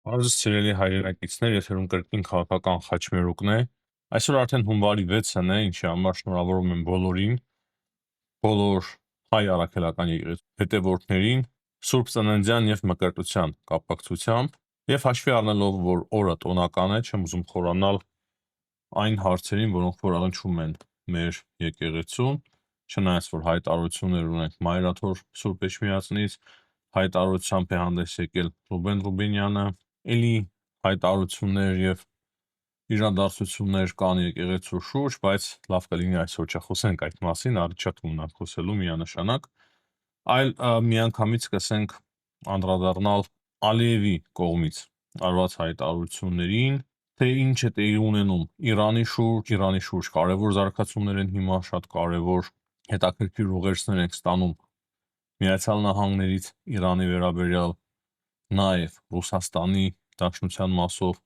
Հարուստ սիրելի հայրենակիցներ, եթերում կրկին քաղաքական խաչմերուկն է։ Այսօր արդեն հունվարի 6-ն է, ինչի համար շնորհավորում եմ բոլորին, բոլոր հայ առաքելական եկեղեցու հետևորդներին, Սուրբ Ծննդյան եւ Մկրտության կապակցությամբ, եւ հաշվի առնելով, որ օրը տոնական է, չեմ ուզում խորանալ այն հարցերին, որոնք որ առնչվում են մեր եկեղեցուն, չնայած որ հայտարարություններ ունենք Մայրաթոր Սուրբ Էջմիածնից, հայտարարությամբ է հանդես եկել Ռուբեն Ռուբինյանը, էլի հայտարարություններ եւ իրադարձություններ կան եկեղեցու շուրջ, բայց լավ կլինի այսօր չխոսենք այդ մասին, առիթ ունենք խոսելու միանշանակ, այլ միանգամից սկսենք անդրադառնալ Ալիևի կողմից արված հայտարարություններին, թե ինչ է տեղի ունենում Իրանի շուրջ կարևոր զարգացումներ են հիմա, շատ կարևոր հետաքրքիր ուղերձներ ենք ստանում Միացյալ Նահանգներից Իրանի վերաբերյալ, նաև Ռուսաստանի Դաշնության մասով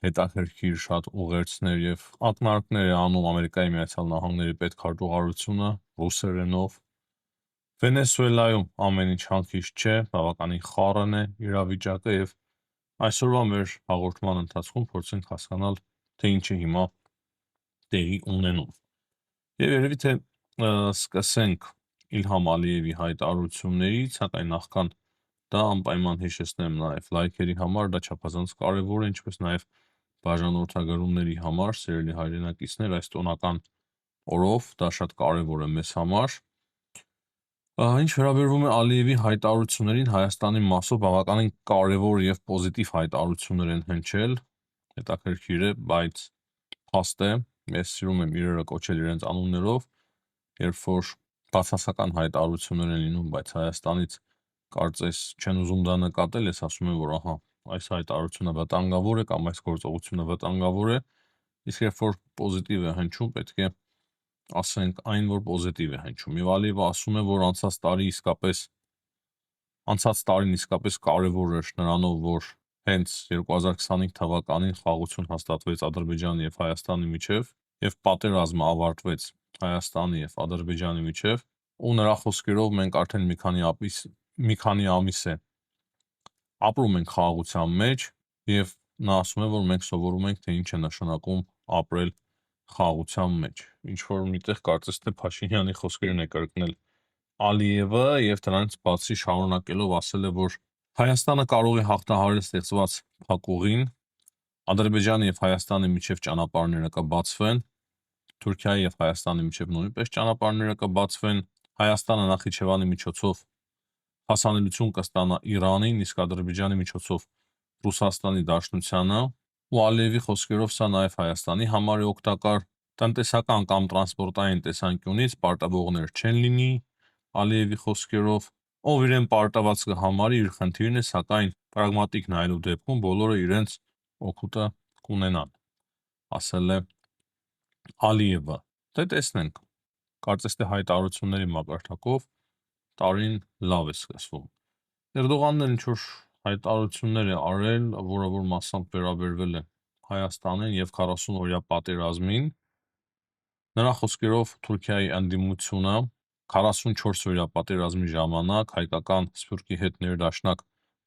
հետաքրքիր շատ ուղերձներ եւ ակնարկներ է անում Ամերիկայի Միացյալ Նահանգների պետքարտուղարությունը ռուսերենով։ Վենեսուելայում ամեն ինչ հանգիստ չէ, բավականին խառն է իրավիճակը եւ այսօրվա մեր հաղորդման ընթացքում փորձենք հասկանալ, թե ինչ է հիմա տեղի ունենում։ Եվ երևի թե սկսենք Իլհամ Ալիևի հայտարարություններից, սակայն նախքան դա անպայման հիշեցնեմ նաև լայքերի համար, դա չափազանց կարևոր է, ինչպես նաև բաժանորդագրումների համար, սիրելի հայրենակիցներ, այս տոնական օրով դա շատ կարևոր է մեզ համար։ Ինչ վերաբերվում է Ալիևի հայտարարություններին, Հայաստանի մասով բավականին կարևոր եւ պոզիտիվ հայտարարություններ են հնչել, հետաքրքիր է, բայց փաստ է, ես սիրում եմ իրերը կոչել իրենց անուններով, երբ որ բացասական հայտարարություններ են լինում, բայց Հայաստանից կարծես չեն ուզում դա նկատել, ես ասում եմ, որ ահա, այս հայտարարությունը վտանգավոր է կամ այս գործողությունը վտանգավոր է, իսկ երբ որ պոզիտիվ է հնչում, պետք է ասենք այն, որ պոզիտիվ է հնչում։ Եվ Ալիևը ասում է, որ անցած տարին իսկապես կարևոր էր նրանով, որ հենց 2025 թվականին խաղաղություն հաստատվեց Ադրբեջանի եւ Հայաստանի միջև եւ պատերազմը ավարտվեց Հայաստանի եւ Ադրբեջանի միջև, ու նրա խոսքերով մենք արդեն մի քանի ամիս է ապրում ենք խաղաղության մեջ եւ նա ասում է, որ մենք սովորում ենք, թե ինչ է նշանակում ապրել խաղաղության մեջ։ Ինչ որ միտեղ կարծես թե Փաշինյանի խոսքերն է կրկնել Ալիևը եւ դրանից բացի շարունակելով ասել է, որ Հայաստանը կարող է հաղթահարել ստեղծված փակուղին, Ադրբեջանի եւ Հայաստանի միջև ճանապարհները կբացվեն, Թուրքիայի եւ Հայաստանի միջև նույնպես ճանապարհները կբացվեն, Հայաստանը Նախիջևանի միջոցով հասանելիություն կստանա Իրանին, իսկ Ադրբեջանի միջոցով Ռուսաստանի Դաշնությանը, ու Ալիևի խոսքերով սա նաև Հայաստանի համար է օգտակար, տնտեսական կամ տրանսպորտային տեսանկյունից պարտավորներ չեն լինի, Ալիևի խոսքերով, ով իրեն պարտաված կհամարի իր խնդիրն է, սակայն պրագմատիկ նայելու դեպքում բոլորը իրենց օգուտը կունենան, ասել է Ալիևը։ Դե տեսնենք, կարծես թե հայտարարությունների մակարդակով տարին լավ է սկսվում։ Էրդողանն էլ ինչ-որ հայտարարություններ է արել, որը որ մասամբ վերաբերվել է Հայաստանին եւ 40-օրյա պատերազմին։ Նրա խոսքերով Թուրքիայի ընդդիմությունը 44-օրյա պատերազմի ժամանակ հայկական Սփյուռքի հետ ներդաշնակ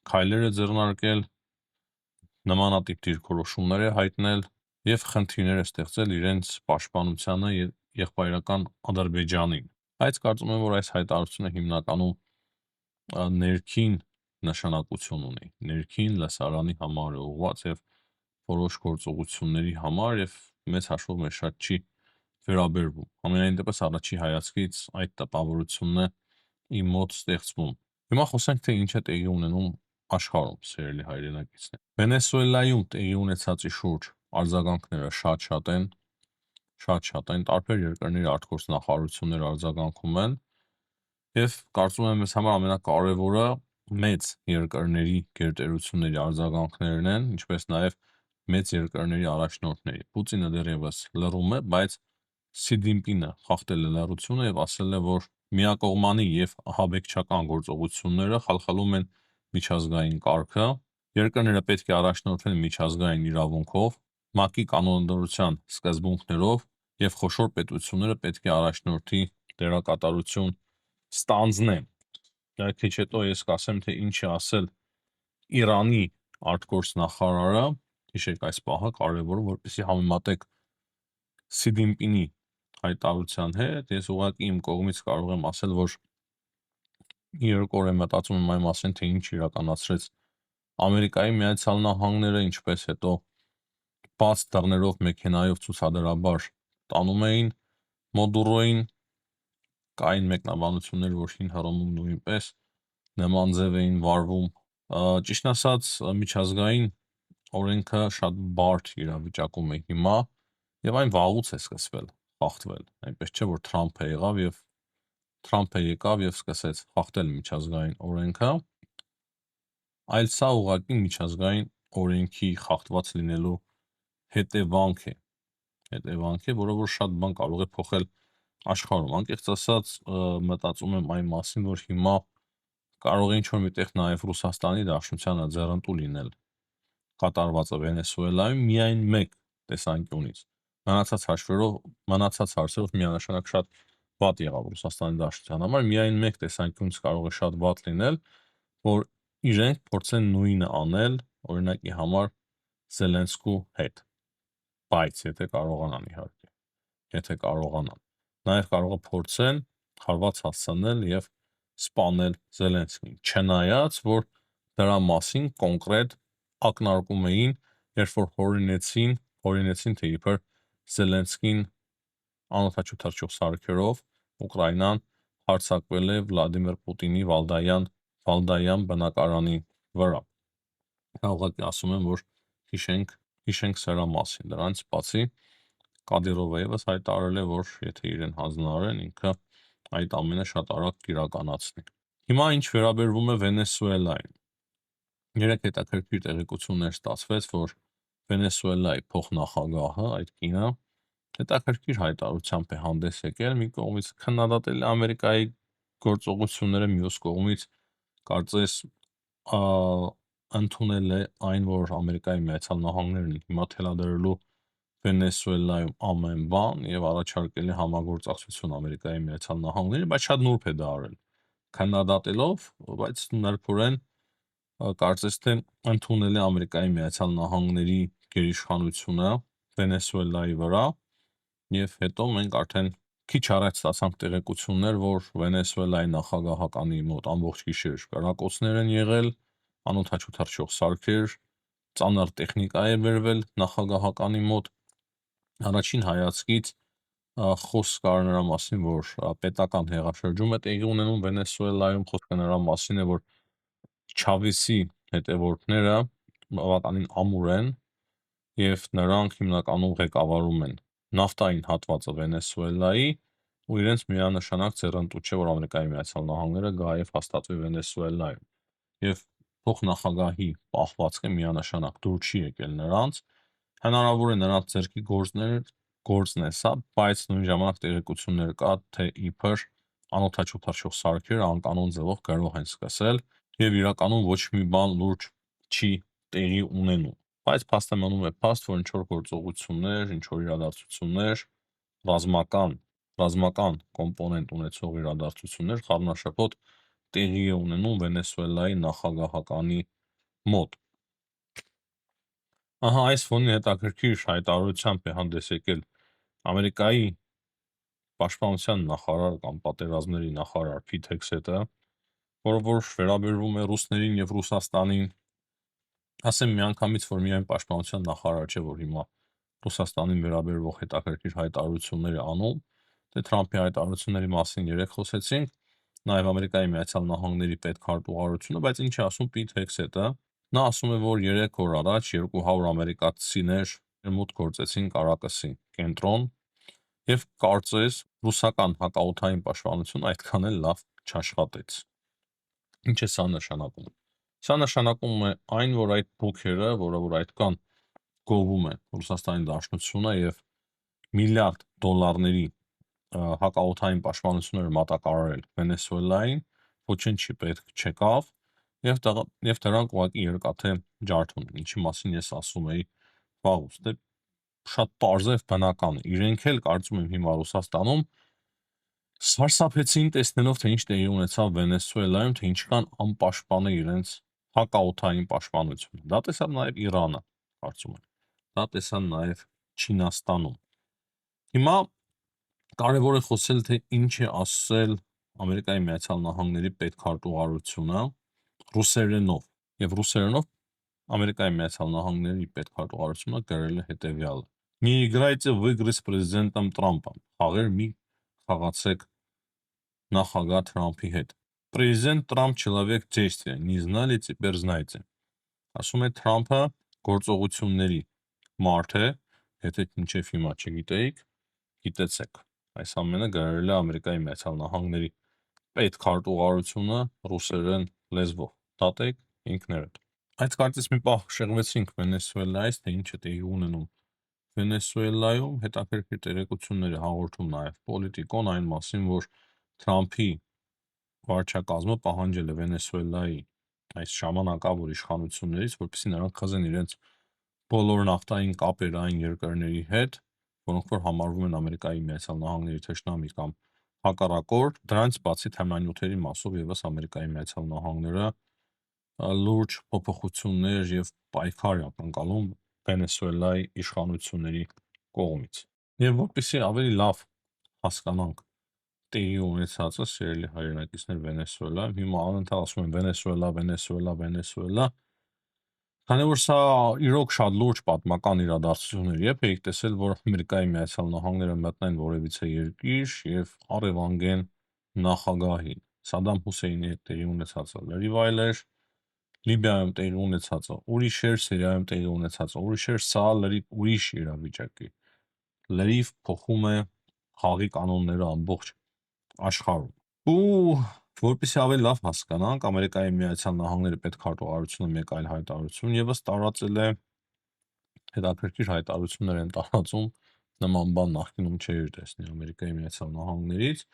քայլեր է ձեռնարկել, նմանատիպ դիրքորոշումներ է հայտնել եւ խնդիրներ է ստեղծել իրենց պաշտպանությանը եղբայրական Ադրբեջանին։ Բայց կարծում եմ, որ այս հայտարարությունը հիմնականում ներքին նշանակություն ունի, ներքին լսարանի համար է ուղղված եւ որոշ գործողությունների համար եւ մեծ հաշվով մեր շատ չի վերաբերվում։ Ամենայն դեպս առաջի հայացքից այդ տպավորությունն է իմ մոտ ստեղծվում։ Հիմա խոսենք, թե ինչ է տեղի ունենում աշխարհում, սիրելի հայրենակիցներ։ Վենեսուելայում տեղի ունեցածի շուրջ արձագանքները շատ են, տարբեր երկրների արտգործնախարարությունները արձագանքում են եւ կարծում եմ մեզ համար ամենակարևորը մեծ երկրների գերտերությունների արձագանքներն են, ինչպես նաեւ մեծ երկրների առաջնորդների։ Պուտինը դեռևս լռում է, բայց Սի Դինպինը խախտել է լռությունը եւ ասել է, որ միակողմանի եւ ահաբեկչական գործողությունները խալխալում են միջազգային կարգը, երկրները պետք է առաջնորդվեն միջազգային իրավունքով, ՄԱԿ-ի կանոնադրության սկզբունքներով եւ խոշոր պետությունները պետք է առաջնորդի դերակատարություն ստանձնեն։ Քիչ հետո ես կասեմ, թե ինչ է ասել Իրանի արտգործնախարարը, հիշեք այս պահը կարևորը, որպեսզի համեմատեք Սի Դինպինի հայտարարության հետ, ես ուղղակի իմ կողմից կարող եմ ասել, որ երկորեն մտածում եմ այն մասին, թե ինչ իրականացրեց Ամերիկայի Միացյալ Նահանգները, ինչպես հետո բաց դռներով մեքենայով ցուցադրաբար տանում էին Մոդուրոին, կային մեկնաբանություններ, որ հին Հռոմում նույնպես նման ձև էին վարվում, ճիշտ ասած միջազգային օրենքը շատ բարդ իրավիճակում է հիմա եւ այն վաղուց է սկսվել խախտվել, այնպես չէ որ Թրամփը եկավ եւ սկսեց խախտել միջազգային օրենքը, այլ սա ուղղակի միջազգային օրենքի խախտված լինելու հետևանք է, որը որ շատ բան կարող է փոխել աշխարհում, անկեղծ ասած մտածում եմ այն մասին, որ հիմա կարող է ինչ-որ միտեղ նաև Ռուսաստանի Դաշնությանը ձեռնտու լինել կատարվածը Վենեսուելայում միայն մեկ տեսանկյունից, մնացած հարցերով միանշանակ շատ վատ եղավ Ռուսաստանի Դաշնության համար, միայն մեկ տեսանկյունից կարող է շատ վատ լինել, որ իրենք փորձեն նույնը անել, օրինակի համար Զելենսկու հետ, բայց եթե կարողանան իհարկե, նաև կարող է փորձեն հարված հասցնել եւ սպանել Զելենսկին, չնայած որ դրա մասին կոնկրետ ակնարկում էին, երբ որ հորինեցին թե իբր Զելենսկին անօթաչու թռչող սարքերով Ուկրաինան հարձակվել է Վլադիմիր Պուտինի Վալդայան բնակարանի վրա։ Ուղղակի ասում եմ, որ հիշենք սրա մասին։ Դրանից բացի Կադիրովը եւս հայտարարել է, որ եթե իրեն հանձնարարեն, ինքը այդ ամենը շատ արագ կիրականացնի։ Հիմա ինչ վերաբերվում է Վենեսուելային։ Երեք հետաքրքիր տեղեկություններ ստացվեց, որ Վենեսուելայի փոխնախագահը, այդ կինը, հետաքրքիր հայտարարությամբ է հանդես եկել, մի կողմից քննադատել Ամերիկայի գործողությունները, մյուս կողմից կարծես ընդունել է այն, որ Ամերիկայի Միացյալ Նահանգներն հիմա թելադրելու Վենեսուելայում ամեն բան եւ առաջարկել է համագործակցություն Ամերիկայի Միացյալ Նահանգների, բայց շատ նուրբ է դա արել, քննադատելով, բայց նրբորեն կարծես թե ընդունել է Ամերիկայի Միացյալ Նահանգների գերիշխանությունը Վենեսուելայի վրա եւ հետո մենք արդեն քիչ առաջ ստացանք տեղեկություններ, որ Վենեսուելայի նախագահականի մոտ ամբողջ գիշեր կրակոցներ են եղել, անօթաչու թռչող սարքեր, ծանր տեխնիկա է բերվել նախագահականի մոտ։ Առաջին հայացքից խոսք կար նրա մասին, որ պետական հեղաշրջում է տեղի ունենում Վենեսուելայում, խոսքը նրա մասին է, որ Չավեսի հետևորդները բավականին ամուր են եւ նրանք հիմնականում ղեկավարում են նավթային հատվածը Վենեսուելայի ու իրենց միանշանակ ձեռնտու չէ, որ Ամերիկայի Միացյալ Նահանգները գա եւ հաստատվի Վենեսուելայում։ Եվ փոխնախագահի պահվածքը միանշանակ դուր չի եկել նրանց, հնարավոր է նրանց ձեռքի գործն է սա, բայց նույն ժամանակ տեղեկություններ կա, թե իբր անօթաչու թռչող սարքերը անկանոն ձևով կարող են սկսել եւ իրականում ոչ մի բան լուրջ չի տեղի ունենում։ Բայց փաստը մնում է փաստ, որ ինչ-որ գործողություններ, ինչ-որ իրադարձություններ, ռազմական կոմպոնենտ ունեցող իրադարձություններ խառնաշփոթ տեղի է ունենում Վենեսուելայի նախագահականի մոտ։ Ահա այս ֆոնի հետաքրքիր հայտարարությամբ է հանդես եկել Ամերիկայի պաշտպանության նախարար կամ պատերազմների նախարար Փիթ Հեքսեթը, որը որ վերաբերվում է ռուսներին եւ Ռուսաստանին, ասեմ միանգամից, որ միայն պաշտպանության նախարար չէ, որ հիմա Ռուսաստանին վերաբերող հետաքրքիր հայտարարություններ է անում, դե Թրամփի հայտարարությունների մասին երեք խոսեցինք, նաև Ամերիկայի Միացյալ Նահանգների պետքարտուղարությունը, բայց ինչ է ասում Փիթ Հեքսեթը, նա ասում է, որ 3 օր առաջ 200 ամերիկացիներ մուտք գործեցին Կարակասի կենտրոն եւ կարծես ռուսական հակաօդային պաշտպանությունը այդքան էլ լավ չաշխատեց։ Ինչ է սա նշանակում։ Սա նշանակում է այն, որ այդ բուքերը, որը որ այդքան գովում է Ռուսաստանի Դաշնությունը եւ միլիարդ դոլարների հակաօդային պաշտպանությունները մատակարարել Վենեսուելային, ոչինչ չի պետք չեկավ եւ դրանք ուղղակի երկաթե ջարդում են, ինչի մասին ես ասում էի վաղուց, դե շատ պարզ է բնական է։ Իրենք էլ կարծում եմ հիմա Ռուսաստանում սարսափեցին տեսնելով թե ինչ տեղի ունեցավ Վենեսուելայում, թե ինչքան անպաշտպան է իրենց հակաօդային պաշտպանությունը։ Դա տեսավ նաև Իրանը, կարծում եմ։ Դա տեսան նաև Չինաստանում։ Հիմա կարևոր է խոսել, թե ինչ է ասել Ամերիկայի Միացյալ Նահանգների պետքարտուղարությունը ռուսերենով, եւ ռուսերենով Ամերիկայի Միացյալ Նահանգների պետքարտուղարությունը գրել է հետեւյալը. «Не играйте в игры с президентом Трампом». Խաղեր մի խաղացեք նախագահ Թրամփի հետ։ Президент Трамп человек действия, не знали, теперь знаете։ Ասում է Թրամփը գործողությունների մարդ է, եթե մինչև հիմա չգիտեիք, գիտեցեք։ Այս ամենը գրել է Ամերիկայի Միացյալ Նահանգների պետքարտուղարությունը ռուսերեն լեզվով։ Դատեք ինքներդ։ Այդ կարծես մի պահ շեղվեցինք Վենեսուելայից, թե ինչ է տեղի ունենում Վենեսուելայում, հետաքրքիր տեղեկություններ է հաղորդում նաև Պոլիտիկոն այն մասին, որ Թրամփի վարչակազմը պահանջել է Վենեսուելայի այս ժամանակավոր իշխանություններից, որպեսզի նրանք խզեն իրենց բոլոր նավթային կապերը այն երկրների հետ, որոնք որ համարվում են Ամերիկայի Միացյալ Նահանգների թշնամի կամ հակառակորդ, դրանից բացի թմրանյութերի մասով եւս Ամերիկայի Միացյալ Նահանգները լուրջ փոփոխություններ եւ պայքար է ակնկալում Վենեսուելայի իշխանությունների կողմից։ Եվ որպեսզի ավելի լավ հասկանանք տեղի ունեցածը, սիրելի հայրենակիցներ, Վենեսուելայում, հիմա անընդհատ ասում են Վենեսուելա, քանի որ սա իրոք շատ լուրջ պատմական իրադարձություններ է, երբ եք տեսել, որ Ամերիկայի Միացյալ Նահանգները մտնեն որևիցե երկիր եւ առևանգեն նախագահին։ Սադամ Հուսեյնի հետ տեղի ունեցածը լրիվ այլ էր, Լիբիայում տեղի ունեցածը ուրիշ էր, Սիրիայում տեղի ունեցածը ուրիշ էր, սա լրիվ ուրիշ իրավիճակ է։ Լրիվ փոխում է խաղի կանոնները ամբողջ աշխարհում։ Ու որպեսզի ավելի լավ հասկանանք, Ամերիկայի Միացյալ Նահանգների պետքարտուղարությունը մեկ այլ հայտարարություն եւս տարածել է, հետաքրքիր հայտարարություններ են տարածում, նման բան նախկինում չէր տեսնի Ամերիկայի Միացյալ Նահանգներից,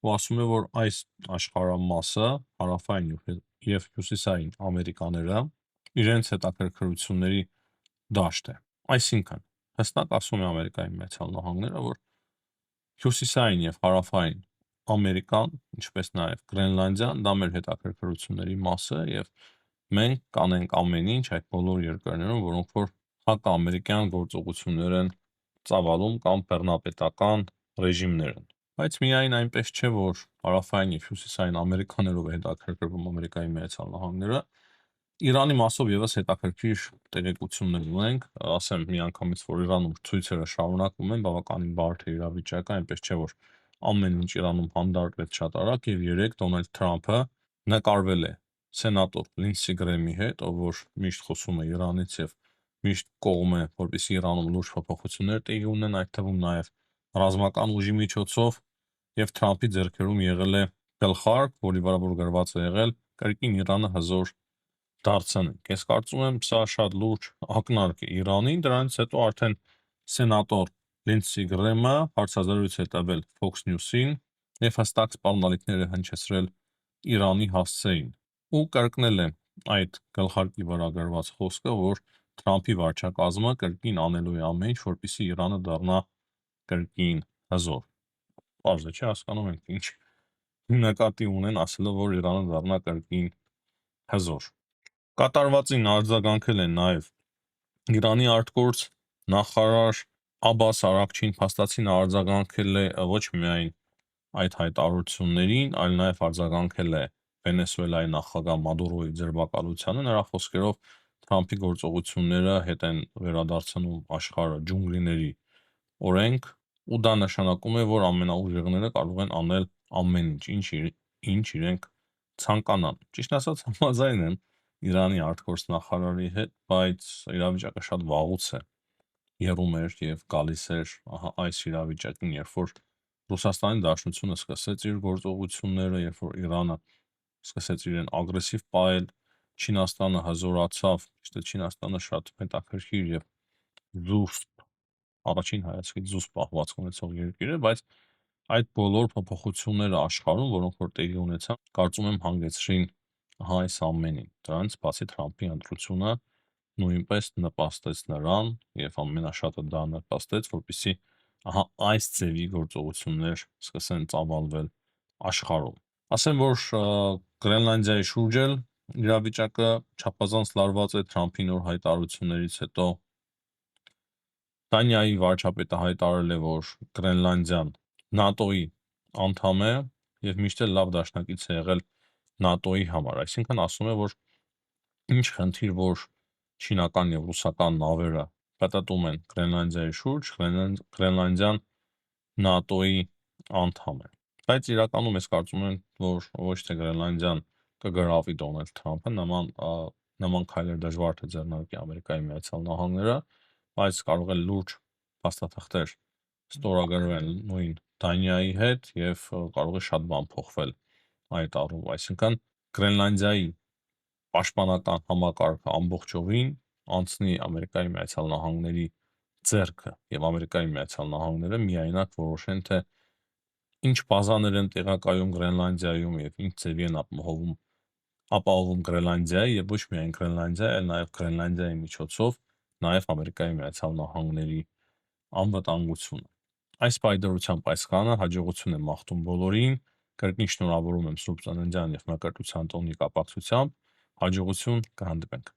ու ասում է, որ այս աշխարհամասը, հարավային եւ հյուսիսային Ամերիկաները իրենց հետաքրքրությունների դաշտ է։ Այսինքն, հստակ ասում է Ամերիկայի Միացյալ Նահանգները, որ հյուսիսային եւ հարավային Ամերիկան, ինչպես նաև Գրենլանդիան, դա մեր հետաքրքրությունների մասը եւ մենք կանենք ամեն ինչ այդ բոլոր երկրներում, որոնք որ հակաամերիկյան գործողություններ են ծավալում կամ բռնապետական ռեժիմներ են։ Բայց միայն այնպես չէ, որ հարավային եւ հյուսիսային Ամերիկաներով է հետաքրքրվում Ամերիկայի Միացյալ Նահանգները, Իրանի մասով եւս հետաքրքիր տեղեկություններ ունենք, ասեմ միանգամից, որ Իրանում ցույցերը շարունակվում են, բավականին բարդ է իրավիճակը, այնպես չէ, որ ամեն ինչ Իրանում հանդարտվեց շատ արագ եւ երեք Դոնալդ Թրամփը նկարվել է սենատոր Լինսի Գրեմի հետ, ով որ միշտ խոսում է Իրանից եւ միշտ կողմ է, որպեսզի Իրանում լուրջ փոփոխություններ տեղի ունենան, այդ թվում նաեւ ռազմական ուժի միջոցով եւ Թրամփի ձեռքերում եղել է գլխարկ, որի վրա որ գրված է եղել կրկին Իրանը հզոր դարձնենք։ Ես կարծում եմ, սա շատ լուրջ ակնարկ է Իրանին, դրանից հետո արդեն սենատոր Լինսի Գրեմը հարցազրույց է տվել Fox News-ին եւ հստակ սպառնալիքներ է հնչեցրել Իրանի հասցեին ու կրկնել է այդ գլխարկի վրա գրված խոսքը, որ Թրամփի վարչակազմը կրկին անելու է ամեն ինչ, որպեսզի Իրանը դառնա կրկին հզոր։ Պարզ է, չի հասկանում ենք ինչ նկատի ունեն ասելով, որ Իրանը դառնա կրկին հզոր։ Կատարվածին արձագանքել են նաև Իրանի արտգործ նախարար Աբբաս Արաքչին, փաստացին արձագանքել է ոչ միայն այդ հայտարարություններին, այլ նաև արձագանքել է Վենեսուելայի նախագահ Մադուրոյի ձերբակալությանը, նրա խոսքերով Թրամփի գործողությունները հետ են վերադարձնում աշխարհը ջունգլիների օրենք, ու դա նշանակում է, որ ամենաուժեղները կարող են անել ամեն ինչ իրենք ցանկանան։ Ճիշտ ասած, համաձայն եմ Իրանի արտգործ նախարարի հետ, բայց իրավիճակը շատ վաղուց է եռում էր եւ գալիս էր այս իրավիճակին, երբ որ Ռուսաստանի Դաշնությունը սկսեց իր գործողությունները, երբ որ Իրանը սկսեց իրեն ագրեսիվ պահել, Չինաստանը հզորացավ, իսկ Չինաստանը շատ հետաքրքիր եւ զուսպ առաջին հայացքից զուսպ պահվածք ունեցող երկիր է, բայց այդ բոլոր փոփոխությունները աշխարհում, որոնք որ տեղի ունեցան, կարծում եմ հանգեցրին այս ամենին։ Դրանից բացի Թրամփի ընտրությունը նույնպես նպաստեց նրան եւ ամենաշատը դա նպաստեց, որպեսզի այս ձևի գործողություններ սկսեն ծավալվել աշխարհում։ Ասեմ, որ Գրենլանդիայի շուրջ էլ իրավիճակը չափազանց լարված է Թրամփի նոր հայտարարություններից հետո։ Դանիայի վարչապետը հայտարարել է, որ Գրենլանդիան ՆԱՏՕ-ի անդամ է եւ միշտ էլ լավ դաշնակից է եղել ՆԱՏՕ-ի համար, այսինքն ասում է, որ ինչ խնդիր, որ չինական եւ ռուսական նավերը պատատում են Գրենլանդիայի շուրջ, Գրենլանդիան ՆԱՏՕ-ի անդամ է։ Բայց իրականում ես կարծում եմ, որ ոչ թե Գրենլանդիան կգրավի Դոնալդ Թրամփը, նման քայլեր դժվար թե ձեռնարկի Ամերիկայի Միացյալ Նահանգները, բայց կարող է լուրջ փաստաթղթեր ստորագրվել նույն Դանիայի հետ եւ կարող է շատ բան փոխվել այդ առումով, այսինքն Գրենլանդիայի պաշտպանական համակարգը ամբողջովին անցնի Ամերիկայի Միացյալ Նահանգների ձեռքը եւ Ամերիկայի Միացյալ Նահանգները միայնակ որոշեն, թե ինչ բազաներ են տեղակայում Գրենլանդիայում եւ ինչ ձևի են ապահովում Գրենլանդիայի եւ ոչ միայն Գրենլանդիայի, այլ նաեւ Գրենլանդիայի միջոցով նաեւ Ամերիկայի Միացյալ Նահանգների անվտանգությունը։ Այս պայդրությամբ այս քանը հաջողություն եմ մաղթում բոլորին, կրկին շնորհավորում եմ Սուրբ Ծննդյան եւ Մկրտության տոնի կապակցությամբ, հաջողություն, կհանդիպենք։